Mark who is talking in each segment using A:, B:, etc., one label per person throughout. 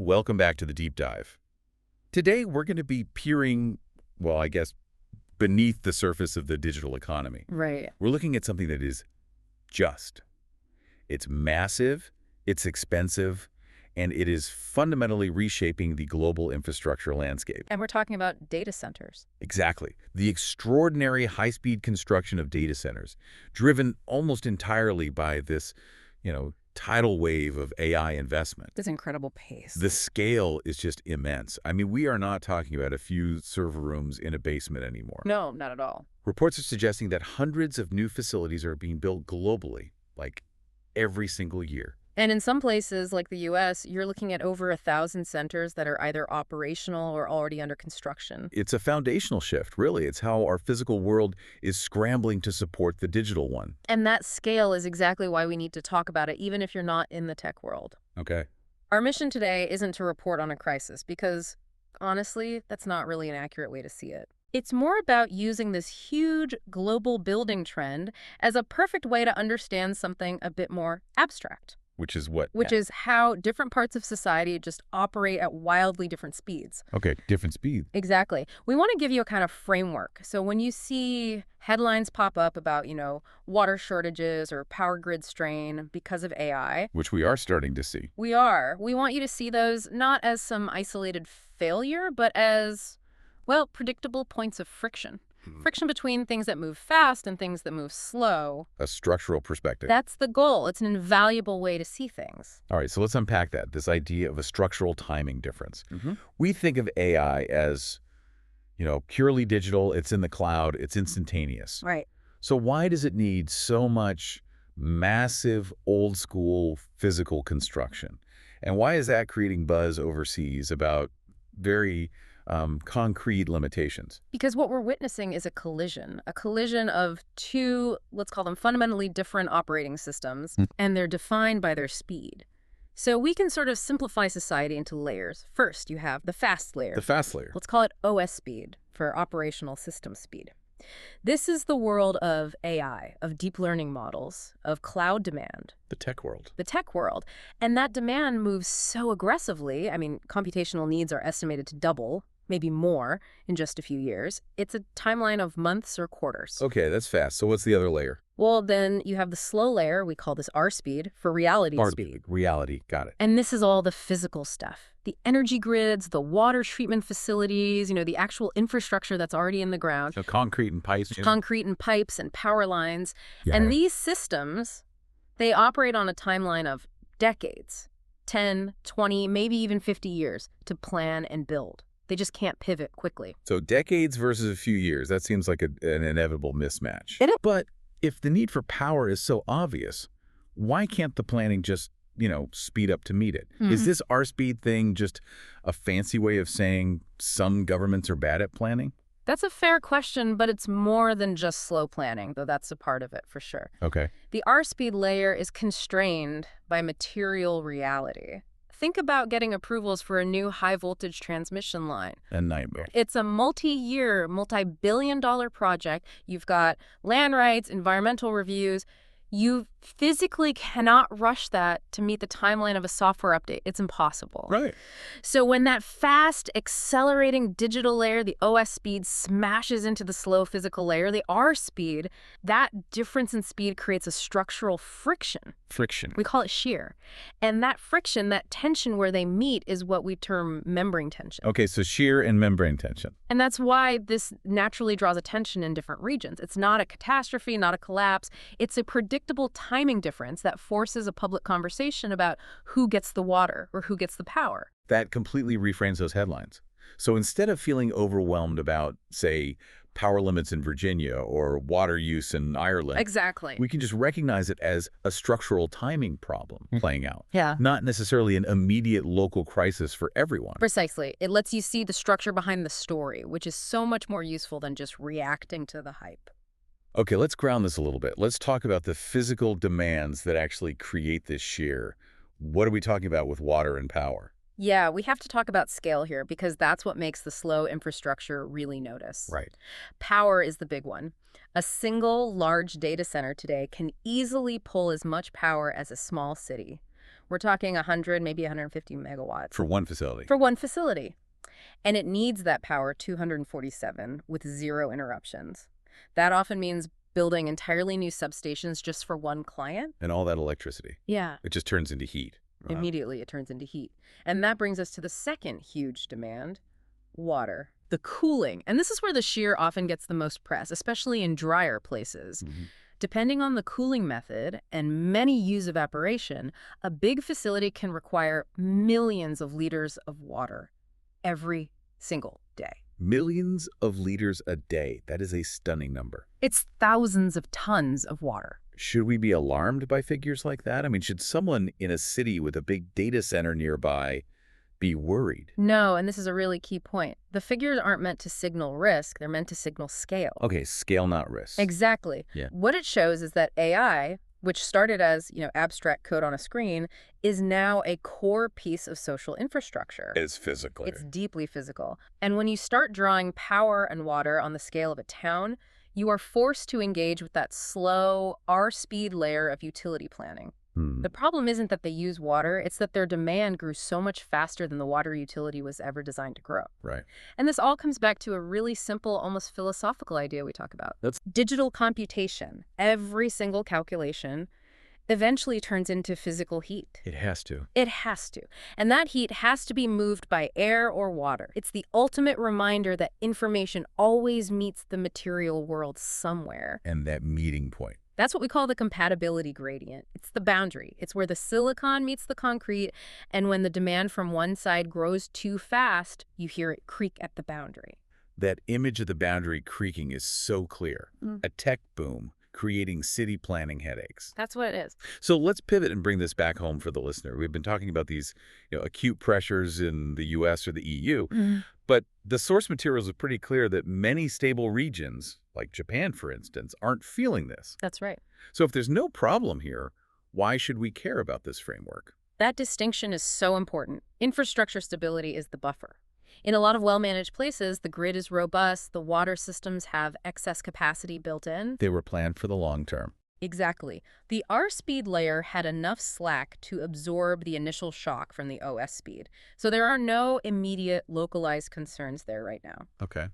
A: Welcome back to the deep dive. Today, we're going to be peering, well, I guess, beneath the surface of the digital economy.
B: Right.
A: We're looking at something that is just. It's massive, it's expensive, and it is fundamentally reshaping the global infrastructure landscape.
B: And we're talking about data centers.
A: Exactly. The extraordinary high-speed construction of data centers, driven almost entirely by this, tidal wave of AI investment.
B: This incredible pace.
A: The scale is just immense. I mean, we are not talking about a few server rooms in a basement anymore.
B: No, not at all.
A: Reports are suggesting that hundreds of new facilities are being built globally, like every single year.
B: And in some places, like the U.S., you're looking at over 1,000 centers that are either operational or already under construction.
A: It's a foundational shift, really. It's how our physical world is scrambling to support the digital one.
B: And that scale is exactly why we need to talk about it, even if you're not in the tech world.
A: Okay.
B: Our mission today isn't to report on a crisis because, honestly, that's not really an accurate way to see it. It's more about using this huge global building trend as a perfect way to understand something a bit more abstract.
A: Which is what?
B: Which is how different parts of society just operate at wildly different speeds.
A: Okay, different speed.
B: Exactly. We want to give you a kind of framework. So when you see headlines pop up about, water shortages or power grid strain because of AI.
A: Which we are starting to see.
B: We are. We want you to see those not as some isolated failure, but as, predictable points of friction. Friction between things that move fast and things that move slow.
A: A structural perspective.
B: That's the goal. It's an invaluable way to see things.
A: All right, so let's unpack that, this idea of a structural timing difference. We think of AI as, purely digital, it's in the cloud, it's instantaneous.
B: Right.
A: So why does it need so much massive, old-school physical construction? And why is that creating buzz overseas about very concrete limitations?
B: Because what we're witnessing is a collision of two, let's call them fundamentally different operating systems, and they're defined by their speed. So we can sort of simplify society into layers. First, you have the fast layer.
A: The fast layer.
B: Let's call it OS speed for operational system speed. This is the world of AI, of deep learning models, of cloud demand.
A: The tech world.
B: The tech world. And that demand moves so aggressively. I mean, computational needs are estimated to double, maybe more, in just a few years. It's a timeline of months or quarters.
A: Okay, that's fast. So what's the other layer?
B: Well, then you have the slow layer. We call this R speed for reality speed.
A: Reality, got it.
B: And this is all the physical stuff. The energy grids, the water treatment facilities, the actual infrastructure that's already in the ground.
A: So concrete and pipes.
B: Concrete and pipes and power lines.
A: Yeah.
B: And these systems, they operate on a timeline of decades, 10, 20, maybe even 50 years to plan and build. They just can't pivot quickly.
A: So decades versus a few years, that seems like an inevitable mismatch. But if the need for power is so obvious, why can't the planning just, speed up to meet it? Is this R-speed thing just a fancy way of saying some governments are bad at planning?
B: That's a fair question, but it's more than just slow planning, though that's a part of it for sure.
A: Okay.
B: The R-speed layer is constrained by material reality. Think about getting approvals for a new high-voltage transmission line.
A: A nightmare.
B: It's a multi-year, multi-billion-dollar project. You've got land rights, environmental reviews. You physically cannot rush that to meet the timeline of a software update. It's impossible.
A: Right.
B: So when that fast, accelerating digital layer, the OS speed, smashes into the slow physical layer, the R speed, that difference in speed creates a structural friction.
A: Friction.
B: We call it shear. And that friction, that tension where they meet is what we term membrane tension.
A: Okay, so shear and membrane tension.
B: And that's why this naturally draws attention in different regions. It's not a catastrophe, not a collapse. It's a predictable timing difference that forces a public conversation about who gets the water or who gets the power.
A: That completely reframes those headlines. So instead of feeling overwhelmed about, say, power limits in Virginia or water use in Ireland.
B: Exactly.
A: We can just recognize it as a structural timing problem playing out.
B: Yeah.
A: Not necessarily an immediate local crisis for everyone.
B: Precisely. It lets you see the structure behind the story, which is so much more useful than just reacting to the hype.
A: Okay, let's ground this a little bit. Let's talk about the physical demands that actually create this shear. What are we talking about with water and power?
B: Yeah, we have to talk about scale here because that's what makes the slow infrastructure really notice.
A: Right.
B: Power is the big one. A single large data center today can easily pull as much power as a small city. We're talking 100, maybe 150 megawatts.
A: For one facility.
B: For one facility. And it needs that power 247 with 0 interruptions. That often means building entirely new substations just for one client.
A: And all that electricity.
B: Yeah.
A: It just turns into heat. Wow.
B: Immediately it turns into heat. And that brings us to the second huge demand, water. The cooling. And this is where the shear often gets the most press, especially in drier places. Depending on the cooling method and many use evaporation, a big facility can require millions of liters of water every single day.
A: Millions of liters a day. That is a stunning number.
B: It's thousands of tons of water.
A: Should we be alarmed by figures like that? I mean, should someone in a city with a big data center nearby be worried?
B: No, and this is a really key point. The figures aren't meant to signal risk. They're meant to signal scale.
A: Okay, scale, not risk.
B: Exactly.
A: Yeah.
B: What it shows is that AI, which started as, abstract code on a screen, is now a core piece of social infrastructure.
A: It's physical.
B: It's deeply physical. And when you start drawing power and water on the scale of a town, you are forced to engage with that slow R-speed layer of utility planning. The problem isn't that they use water, it's that their demand grew so much faster than the water utility was ever designed to grow.
A: Right.
B: And this all comes back to a really simple, almost philosophical idea we talk about.
A: That's
B: digital computation. Every single calculation eventually turns into physical heat.
A: It has to.
B: It has to. And that heat has to be moved by air or water. It's the ultimate reminder that information always meets the material world somewhere.
A: And that meeting point.
B: That's what we call the compatibility gradient. It's the boundary. It's where the silicon meets the concrete, and when the demand from one side grows too fast, you hear it creak at the boundary.
A: That image of the boundary creaking is so clear. A tech boom creating city planning headaches.
B: That's what it is.
A: So let's pivot and bring this back home for the listener. We've been talking about these acute pressures in the U.S. or the EU, but the source materials are pretty clear that many stable regions, like Japan, for instance, aren't feeling this.
B: That's right.
A: So if there's no problem here, why should we care about this framework?
B: That distinction is so important. Infrastructure stability is the buffer. In a lot of well-managed places, the grid is robust, the water systems have excess capacity built in.
A: They were planned for the long term.
B: Exactly. The R-speed layer had enough slack to absorb the initial shock from the OS speed. So there are no immediate localized concerns there right now.
A: Okay.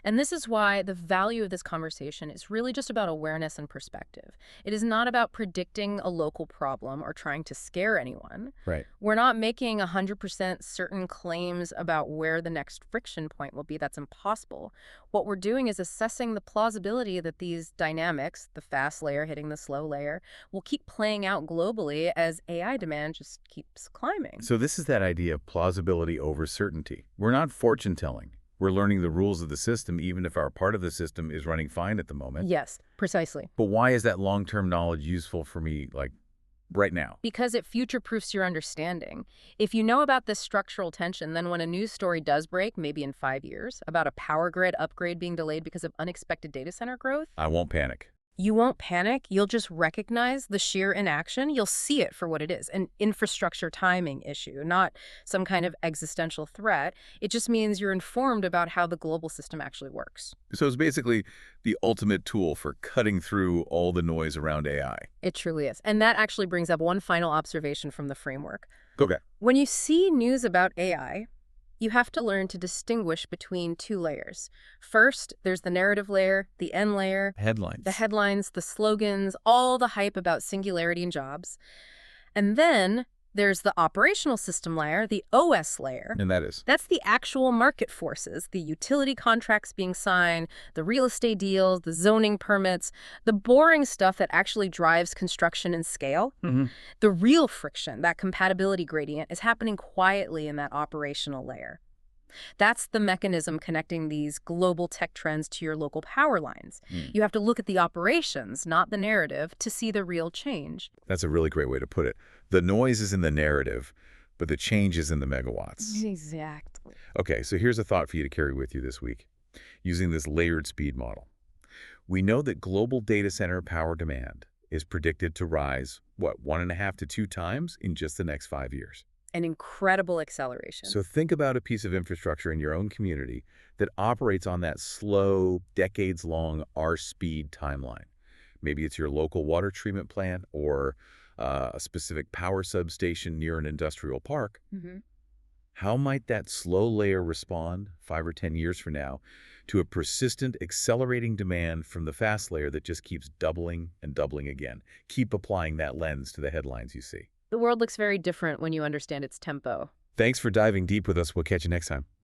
B: And this is why the value of this conversation is really just about awareness and perspective. It is not about predicting a local problem or trying to scare anyone.
A: Right.
B: We're not making 100% certain claims about where the next friction point will be. That's impossible. What we're doing is assessing the plausibility that these dynamics, the fast layer hitting the slow layer, will keep playing out globally as AI demand just keeps climbing.
A: So this is that idea of plausibility over certainty. We're not fortune telling. We're learning the rules of the system, even if our part of the system is running fine at the moment.
B: Yes, precisely.
A: But why is that long-term knowledge useful for me, right now?
B: Because it future-proofs your understanding. If you know about this structural tension, then when a news story does break, maybe in 5 years, about a power grid upgrade being delayed because of unexpected data center growth,
A: I won't panic.
B: You won't panic. You'll just recognize the sheer inaction. You'll see it for what it is, an infrastructure timing issue, not some kind of existential threat. It just means you're informed about how the global system actually works.
A: So it's basically the ultimate tool for cutting through all the noise around AI.
B: It truly is. And that actually brings up one final observation from the framework.
A: Okay.
B: When you see news about AI, you have to learn to distinguish between 2 layers. First, there's the narrative layer, the N layer.
A: Headlines.
B: The headlines, the slogans, all the hype about singularity and jobs. And then there's the operational system layer, the OS layer.
A: And that is?
B: That's the actual market forces, the utility contracts being signed, the real estate deals, the zoning permits, the boring stuff that actually drives construction and scale. The real friction, that compatibility gradient, is happening quietly in that operational layer. That's the mechanism connecting these global tech trends to your local power lines. You have to look at the operations, not the narrative, to see the real change.
A: That's a really great way to put it. The noise is in the narrative, but the change is in the megawatts.
B: Exactly.
A: Okay, so here's a thought for you to carry with you this week, using this layered speed model. We know that global data center power demand is predicted to rise, 1.5 to 2 times in just the next 5 years.
B: An incredible acceleration.
A: So think about a piece of infrastructure in your own community that operates on that slow, decades-long R-speed timeline. Maybe it's your local water treatment plant or a specific power substation near an industrial park,
B: Mm-hmm.
A: how might that slow layer respond 5 or 10 years from now to a persistent, accelerating demand from the fast layer that just keeps doubling and doubling again? Keep applying that lens to the headlines you see.
B: The world looks very different when you understand its tempo.
A: Thanks for diving deep with us. We'll catch you next time.